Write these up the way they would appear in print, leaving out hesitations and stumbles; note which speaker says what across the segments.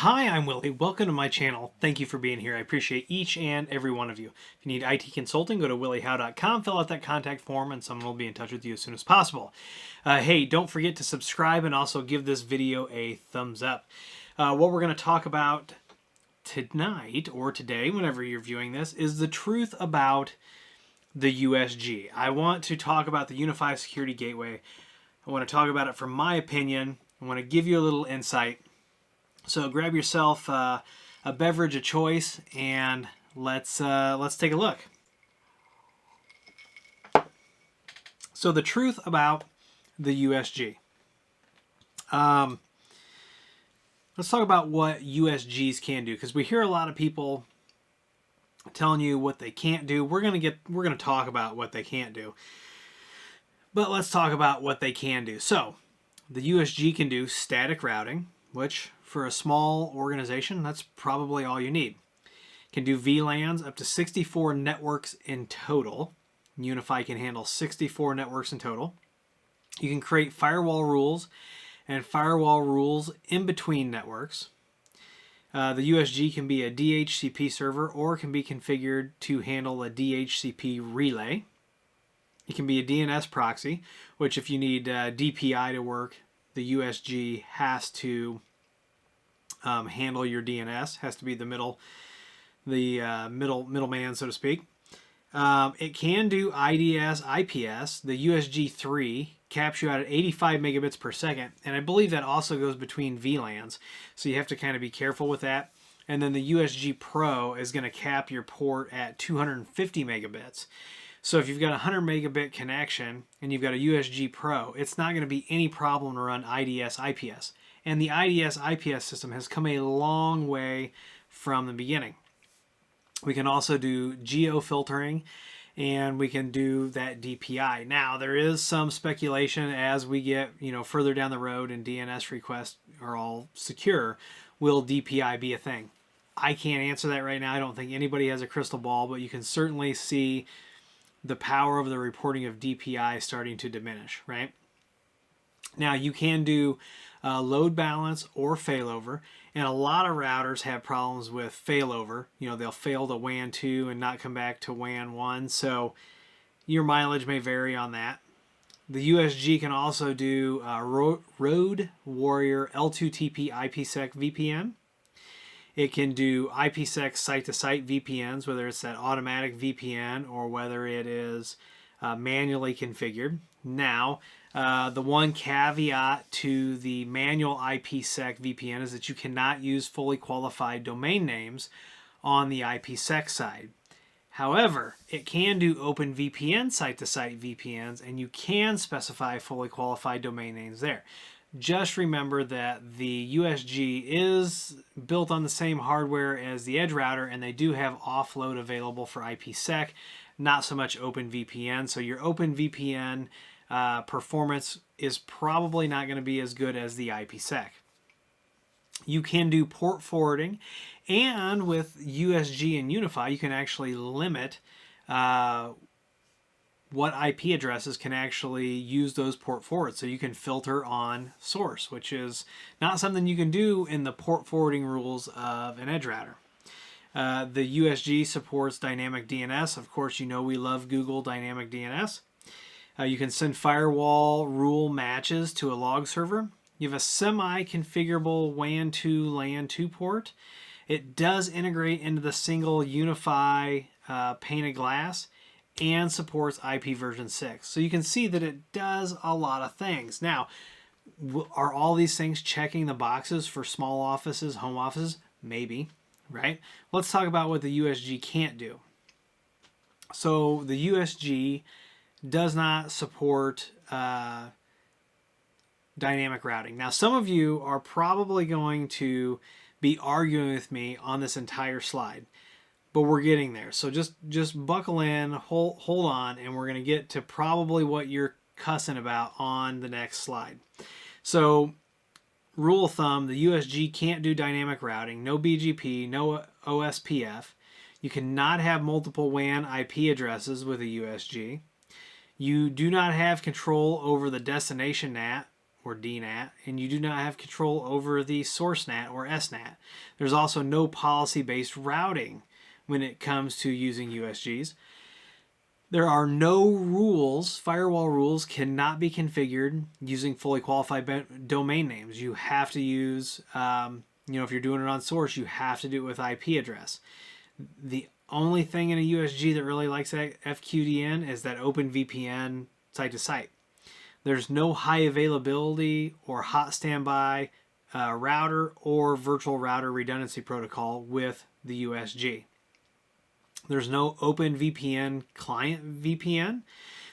Speaker 1: Hi, I'm Willie. Welcome to my channel. Thank you for being here. I appreciate each and every one of you. If you need IT consulting, go to williehowe.com, fill out that contact form, and someone will be in touch with you as soon as possible. Hey, don't forget to subscribe and also give this video a thumbs up. What we're going to talk about tonight, or today, whenever you're viewing this, is the truth about the USG. I want to talk about the UniFi Security Gateway. I want to talk about it from my opinion. I want to give you a little insight. So grab yourself a beverage of choice and let's take a look. So the truth about the USG. Let's talk about what USGs can do, because we hear a lot of people telling you what they can't do. We're gonna talk about what they can't do, but let's talk about what they can do. So the USG can do static routing, which for a small organization, that's probably all you need. Can do VLANs up to 64 networks in total. UniFi can handle 64 networks in total. You can create firewall rules and firewall rules in between networks. The USG can be a DHCP server or can be configured to handle a DHCP relay. It can be a DNS proxy, which if you need DPI to work, the USG has to handle your DNS, has to be the middleman, so to speak. It can do IDS, IPS. The USG 3 caps you out at 85 megabits per second, and I believe that also goes between VLANs, so you have to kind of be careful with that. And then the USG Pro is going to cap your port at 250 megabits. So if you've got a 100 megabit connection and you've got a USG Pro, it's not going to be any problem to run IDS, IPS. And the IDS IPS system has come a long way from the beginning. We can also do geo filtering, and we can do that DPI. Now, there is some speculation as we get further down the road and DNS requests are all secure, will DPI be a thing? I can't answer that right now. I don't think anybody has a crystal ball, but you can certainly see the power of the reporting of DPI starting to diminish, right? Now, you can do load balance or failover, and a lot of routers have problems with failover. They'll fail to WAN 2 and not come back to WAN 1, so your mileage may vary on that. The USG can also do Road Warrior L2TP IPsec VPN. It can do IPsec site-to-site VPNs, whether it's that automatic VPN or whether it is manually configured. Now, the one caveat to the manual IPsec VPN is that you cannot use fully qualified domain names on the IPsec side. However, it can do OpenVPN site-to-site VPNs, and you can specify fully qualified domain names there. Just remember that the USG is built on the same hardware as the Edge router, and they do have offload available for IPsec, not so much OpenVPN. So your OpenVPN performance is probably not going to be as good as the IPsec. You can do port forwarding, and with USG and UniFi, you can actually limit what IP addresses can actually use those port forwards. So you can filter on source, which is not something you can do in the port forwarding rules of an Edge router. The USG supports dynamic DNS. Of course, we love Google dynamic DNS. You can send firewall rule matches to a log server. You have a semi-configurable WAN 2 LAN 2 port. It does integrate into the single UniFi pane of glass and supports IP version 6. So you can see that it does a lot of things. Now, are all these things checking the boxes for small offices, home offices? Maybe, right? Let's talk about what the USG can't do. So the USG does not support dynamic routing. Now, some of you are probably going to be arguing with me on this entire slide, but we're getting there. So just buckle in, hold on, and we're going to get to probably what you're cussing about on the next slide. So rule of thumb, the USG can't do dynamic routing, no BGP, no OSPF. You cannot have multiple WAN IP addresses with a USG. You do not have control over the destination NAT or DNAT, and you do not have control over the source NAT or SNAT. There's also no policy-based routing when it comes to using USGs. There are no rules. Firewall rules cannot be configured using fully qualified domain names. You have to use, if you're doing it on source, you have to do it with IP address. The only thing in a USG that really likes that FQDN is that OpenVPN site-to-site. There's no high availability or hot standby router or virtual router redundancy protocol with the USG. There's no OpenVPN client VPN.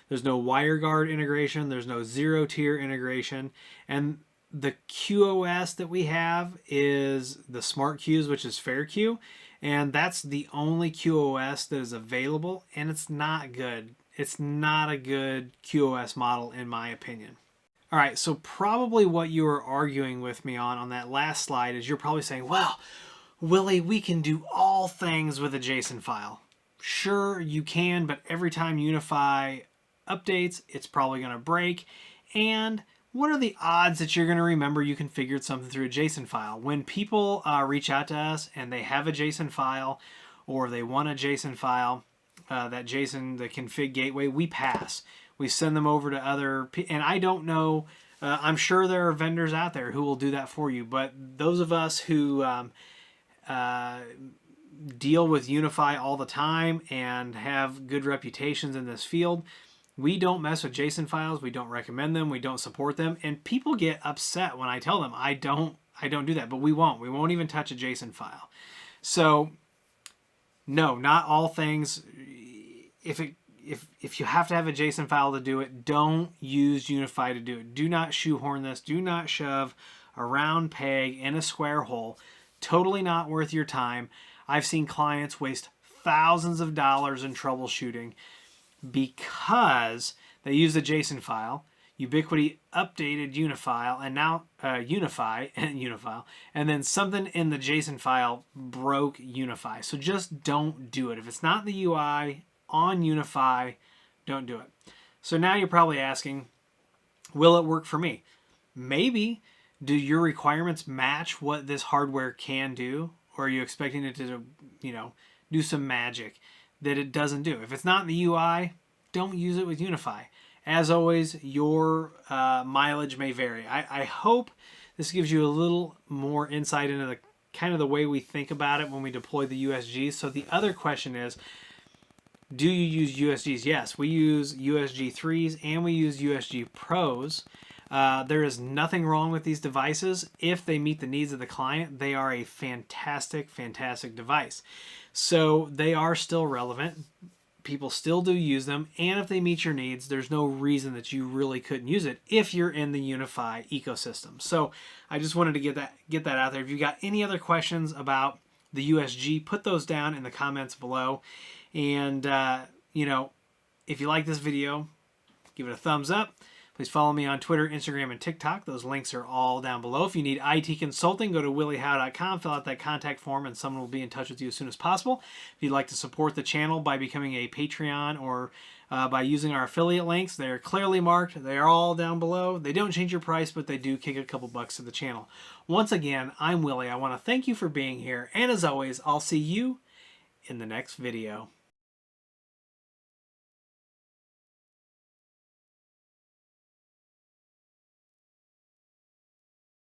Speaker 1: There's no WireGuard integration. There's no zero-tier integration. And the QoS that we have is the Smart Queues, which is FairQ. And that's the only QoS that is available, and it's not good. It's not a good QoS model, in my opinion. All right, so probably what you were arguing with me on that last slide is you're probably saying, well, Willie, we can do all things with a JSON file. Sure, you can, but every time UniFi updates, it's probably going to break. And what are the odds that you're going to remember you configured something through a JSON file? When people reach out to us and they have a JSON file or they want a JSON file, that JSON, the config gateway, we pass. We send them over to other, and I don't know, I'm sure there are vendors out there who will do that for you, but those of us who deal with UniFi all the time and have good reputations in this field, we don't mess with JSON files. We don't recommend them. We don't support them. And people get upset when I tell them I don't do that, but we won't. We won't even touch a JSON file. So no, not all things. If you have to have a JSON file to do it, don't use UniFi to do it. Do not shoehorn this. Do not shove a round peg in a square hole. Totally not worth your time. I've seen clients waste thousands of dollars in troubleshooting because they used a JSON file. Ubiquiti updated UniFi, and now UniFi and UniFi, and then something in the JSON file broke UniFi. So just don't do it. If it's not in the UI on UniFi, don't do it. So now you're probably asking, will it work for me? Maybe. Do your requirements match what this hardware can do? Or are you expecting it to, do some magic that it doesn't do? If it's not in the UI, don't use it with UniFi. As always, your mileage may vary. I hope this gives you a little more insight into the kind of the way we think about it when we deploy the USGs. So the other question is, do you use USGs? Yes, we use USG 3s and we use USG Pros. There is nothing wrong with these devices. If they meet the needs of the client, they are a fantastic, fantastic device. So they are still relevant. People still do use them. And if they meet your needs, there's no reason that you really couldn't use it if you're in the UniFi ecosystem. So I just wanted to get that out there. If you've got any other questions about the USG, put those down in the comments below. And, if you like this video, give it a thumbs up. Please follow me on Twitter, Instagram, and TikTok. Those links are all down below. If you need IT consulting, go to williehowe.com, fill out that contact form, and someone will be in touch with you as soon as possible. If you'd like to support the channel by becoming a Patreon or by using our affiliate links, they're clearly marked. They are all down below. They don't change your price, but they do kick a couple bucks to the channel. Once again, I'm Willie. I want to thank you for being here. And as always, I'll see you in the next video.